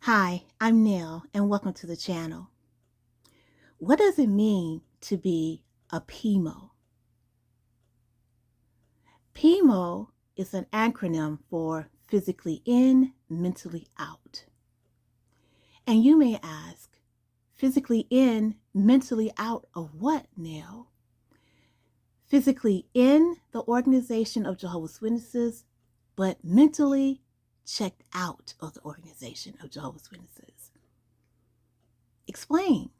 Hi, I'm Nell, and welcome to the channel. What does it mean to be a PIMO? PIMO is an acronym for physically in, mentally out. And you may ask, physically in, mentally out of what, Nell? Physically in the organization of Jehovah's Witnesses, but mentally checked out of the organization of Jehovah's Witnesses. Explain.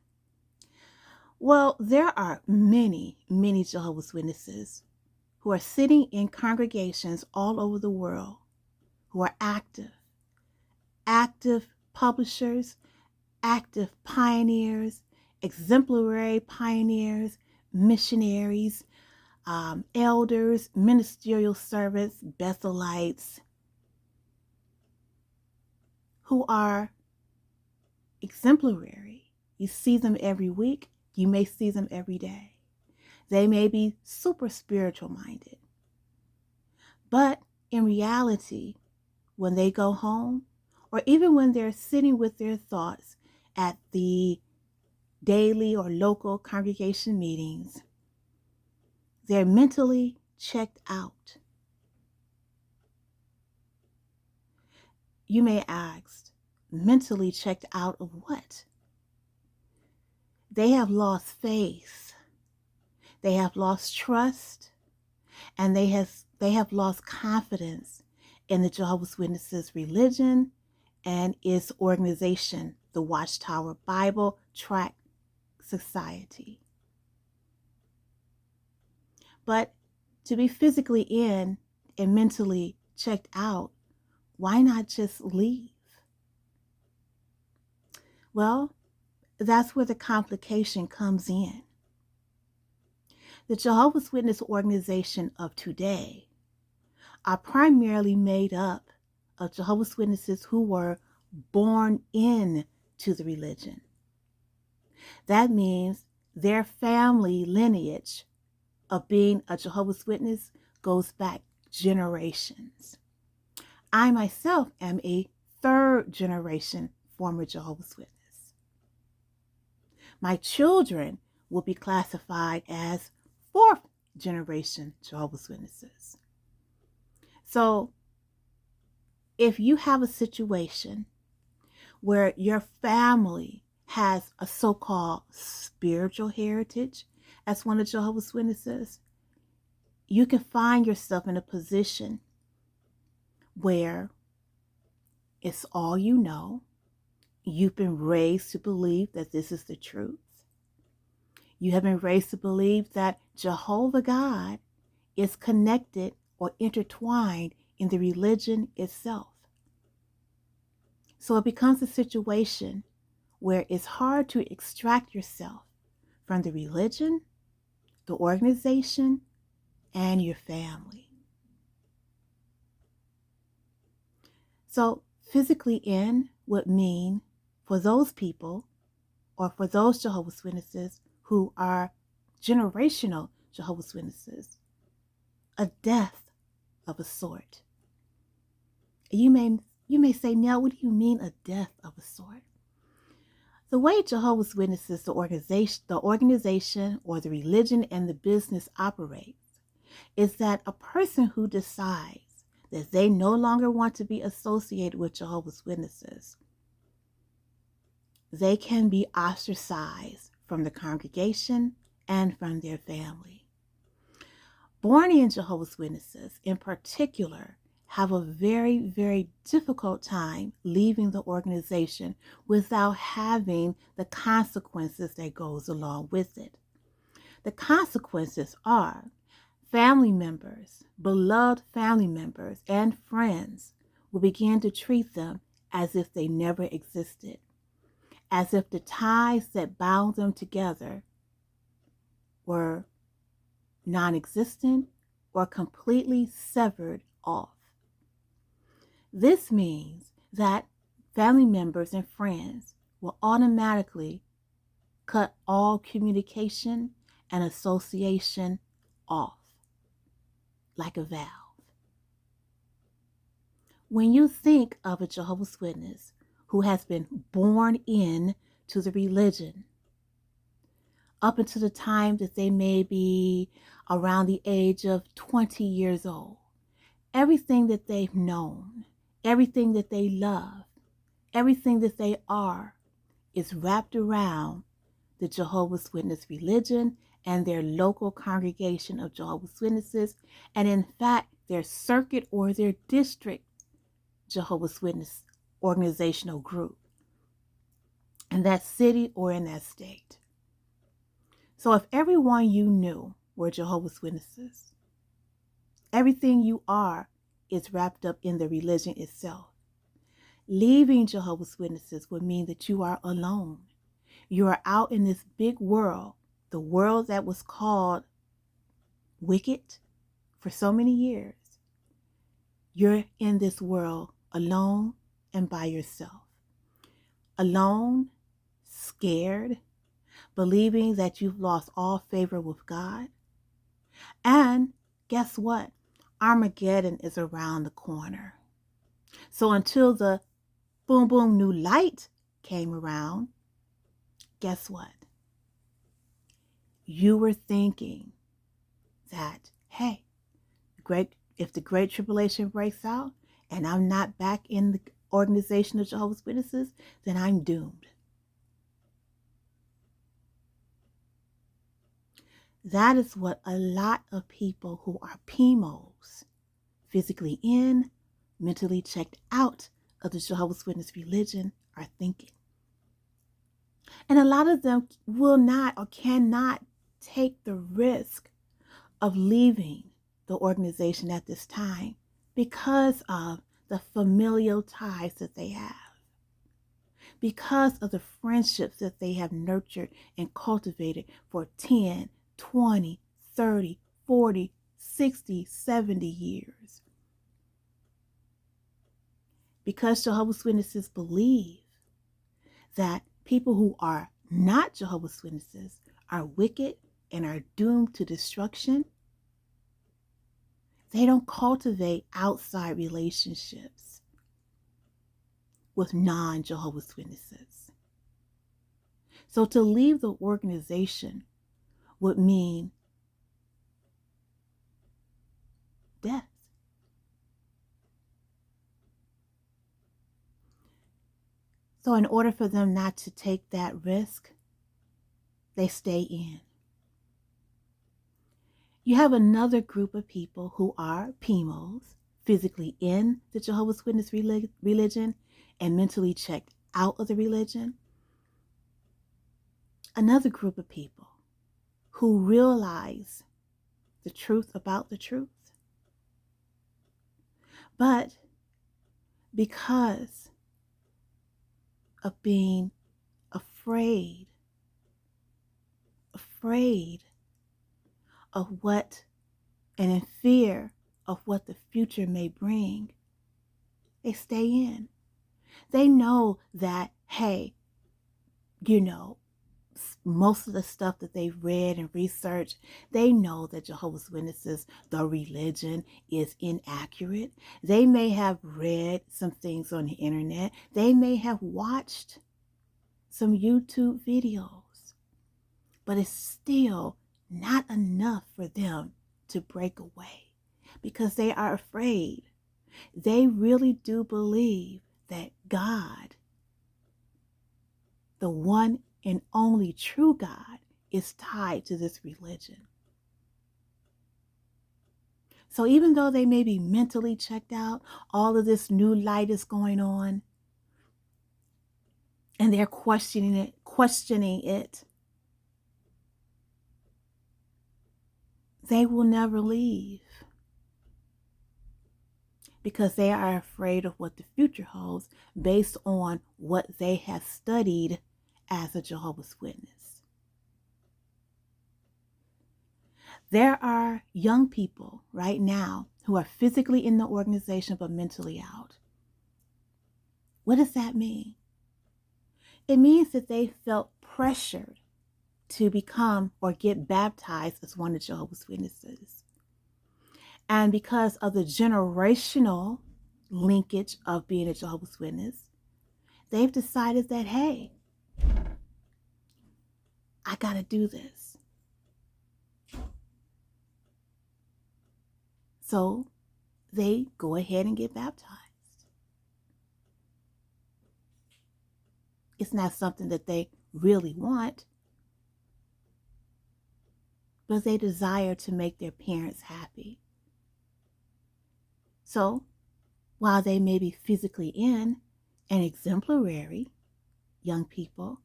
Well, there are many Jehovah's Witnesses who are sitting in congregations all over the world who are active publishers, active pioneers, exemplary pioneers, missionaries, elders, ministerial servants, Bethelites, who are exemplary. You see them every week. You may see them every day. They may be super spiritual minded. But in reality, when they go home, or even when they're sitting with their thoughts at the daily or local congregation meetings, they're mentally checked out. You may ask, mentally checked out of what? They have lost faith. They have lost trust, and they have lost confidence in the Jehovah's Witnesses religion and its organization, the Watchtower Bible Tract Society. But to be physically in and mentally checked out, why not just leave? Well, that's where the complication comes in. The Jehovah's Witness organization of today are primarily made up of Jehovah's Witnesses who were born into the religion. That means their family lineage of being a Jehovah's Witness goes back generations. I myself am a third generation former Jehovah's Witness. My children will be classified as fourth generation Jehovah's Witnesses. So if you have a situation where your family has a so-called spiritual heritage as one of Jehovah's Witnesses, you can find yourself in a position where it's all you know. You've been raised to believe that this is the truth. You have been raised to believe that Jehovah God is connected or intertwined in the religion itself. So it becomes a situation where it's hard to extract yourself from the religion, the organization, and your family. So physically in would mean for those people, or for those Jehovah's Witnesses who are generational Jehovah's Witnesses, a death of a sort. You may say, Nell, what do you mean a death of a sort? The way Jehovah's Witnesses, the organization or the religion and the business operates is that a person who decides that they no longer want to be associated with Jehovah's Witnesses, they can be ostracized from the congregation and from their family. Born-again Jehovah's Witnesses, in particular, have a very difficult time leaving the organization without having the consequences that goes along with it. The consequences are family members, beloved family members, and friends will begin to treat them as if they never existed, as if the ties that bound them together were non-existent or completely severed off. This means that family members and friends will automatically cut all communication and association off, like a valve. When you think of a Jehovah's Witness who has been born in to the religion up until the time that they may be around the age of 20 years old. Everything that they've known, everything that they love, everything that they are is wrapped around the Jehovah's Witness religion and their local congregation of Jehovah's Witnesses, and in fact, their circuit or their district Jehovah's Witness organizational group in that city or in that state. So if everyone you knew were Jehovah's Witnesses, everything you are is wrapped up in the religion itself. Leaving Jehovah's Witnesses would mean that you are alone. You are out in this big world, the world that was called wicked for so many years. You're in this world alone and by yourself. Alone, scared, believing that you've lost all favor with God. And guess what? Armageddon is around the corner. So until the boom, boom, new light came around, guess what? You were thinking that, hey, if the Great Tribulation breaks out and I'm not back in the organization of Jehovah's Witnesses, then I'm doomed. That is what a lot of people who are PIMOs, physically in, mentally checked out of the Jehovah's Witness religion, are thinking. And a lot of them will not or cannot take the risk of leaving the organization at this time because of the familial ties that they have, because of the friendships that they have nurtured and cultivated for 10, 20, 30, 40, 60, 70 years. Because Jehovah's Witnesses believe that people who are not Jehovah's Witnesses are wicked and are doomed to destruction, they don't cultivate outside relationships with non-Jehovah's Witnesses. So to leave the organization would mean death. So in order for them not to take that risk, they stay in. You have another group of people who are PIMOs, physically in the Jehovah's Witness religion and mentally checked out of the religion. Another group of people who realize the truth about the truth. But because of being afraid of what, and in fear of what the future may bring, they stay in. They know that, hey, most of the stuff that they've read and researched, they know that Jehovah's Witnesses, the religion, is inaccurate. They may have read some things on the internet. They may have watched some YouTube videos, but it's still not enough for them to break away because they are afraid. They really do believe that God, the one and only true God, is tied to this religion. So even though they may be mentally checked out, all of this new light is going on, and they're questioning it, they will never leave because they are afraid of what the future holds based on what they have studied as a Jehovah's Witness. There are young people right now who are physically in the organization but mentally out. What does that mean? It means that they felt pressured to become or get baptized as one of Jehovah's Witnesses. And because of the generational linkage of being a Jehovah's Witness, They've decided that, hey, I got to do this. So they go ahead and get baptized. It's not something that they really want, but they desire to make their parents happy. So while they may be physically in and exemplary young people,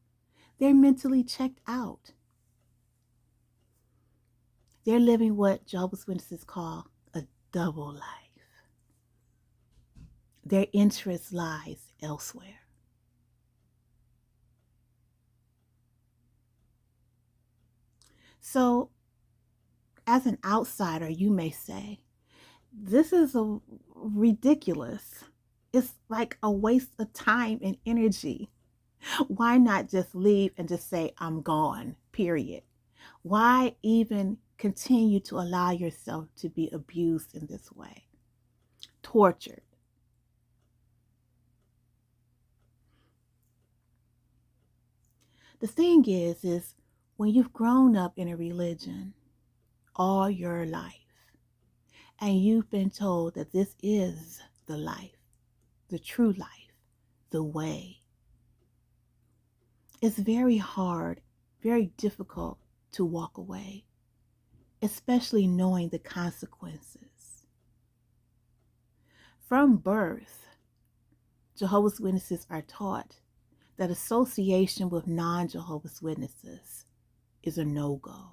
they're mentally checked out. They're living what Jehovah's Witnesses call a double life. Their interest lies elsewhere. So, as an outsider, you may say, this is ridiculous. It's like a waste of time and energy. Why not just leave and just say, I'm gone, period? Why even continue to allow yourself to be abused in this way? Tortured. The thing is when you've grown up in a religion all your life and you've been told that this is the life, the true life, the way, it's very hard, very difficult to walk away, especially knowing the consequences. From birth, Jehovah's Witnesses are taught that association with non-Jehovah's Witnesses is a no-go.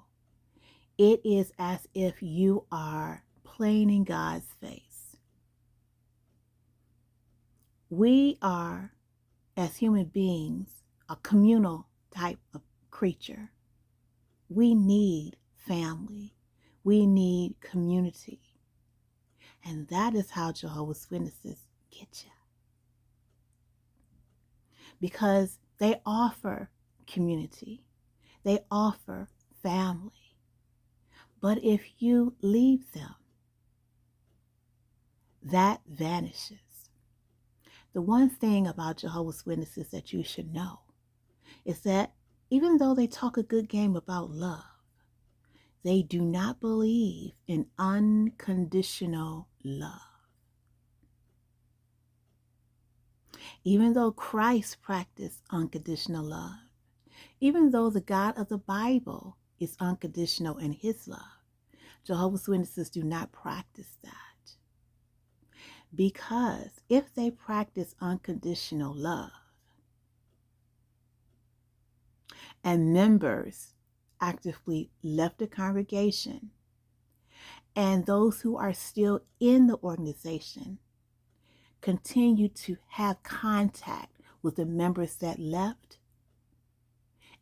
It is as if you are playing in God's face. We are, as human beings, a communal type of creature. We need family. We need community. And that is how Jehovah's Witnesses get you. Because they offer community. They offer family. But if you leave them, that vanishes. The one thing about Jehovah's Witnesses that you should know is that even though they talk a good game about love, they do not believe in unconditional love. Even though Christ practiced unconditional love, even though the God of the Bible is unconditional in his love, Jehovah's Witnesses do not practice that. Because if they practice unconditional love and members actively left the congregation and those who are still in the organization continue to have contact with the members that left,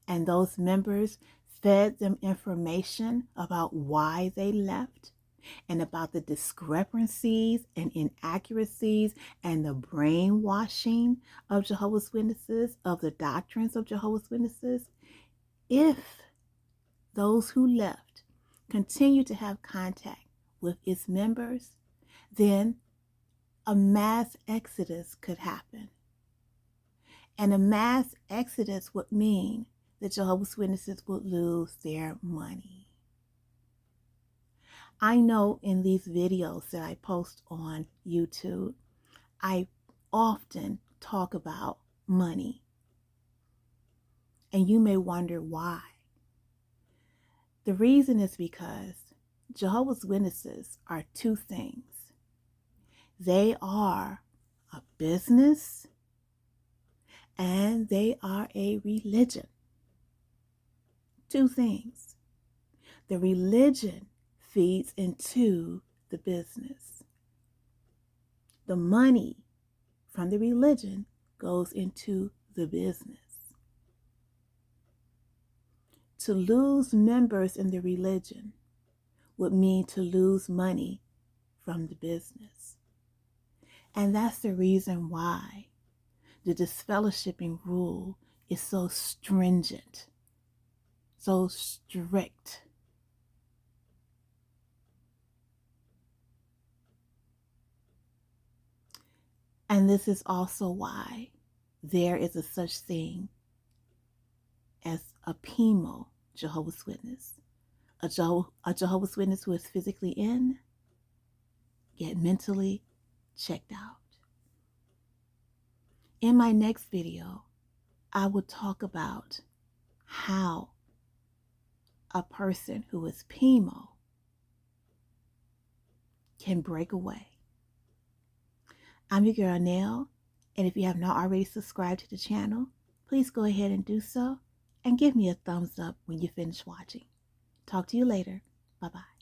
and those members fed them information about why they left and about the discrepancies and inaccuracies and the brainwashing of Jehovah's Witnesses, of the doctrines of Jehovah's Witnesses, if those who left continue to have contact with its members, then a mass exodus could happen. And a mass exodus would mean that Jehovah's Witnesses would lose their money. I know in these videos that I post on YouTube, I often talk about money. And you may wonder why. The reason is because Jehovah's Witnesses are two things. They are a business and they are a religion. Two things. The religion feeds into the business. The money from the religion goes into the business. To lose members in the religion would mean to lose money from the business. And that's the reason why the disfellowshipping rule is so stringent, so strict. And this is also why there is a such thing as a PIMO Jehovah's Witness. A Jehovah's Witness who is physically in, yet mentally checked out. In my next video, I will talk about how a person who is PIMO can break away. I'm your girl Nell, and if you have not already subscribed to the channel, please go ahead and do so and give me a thumbs up when you finish watching. Talk to you later. Bye-bye.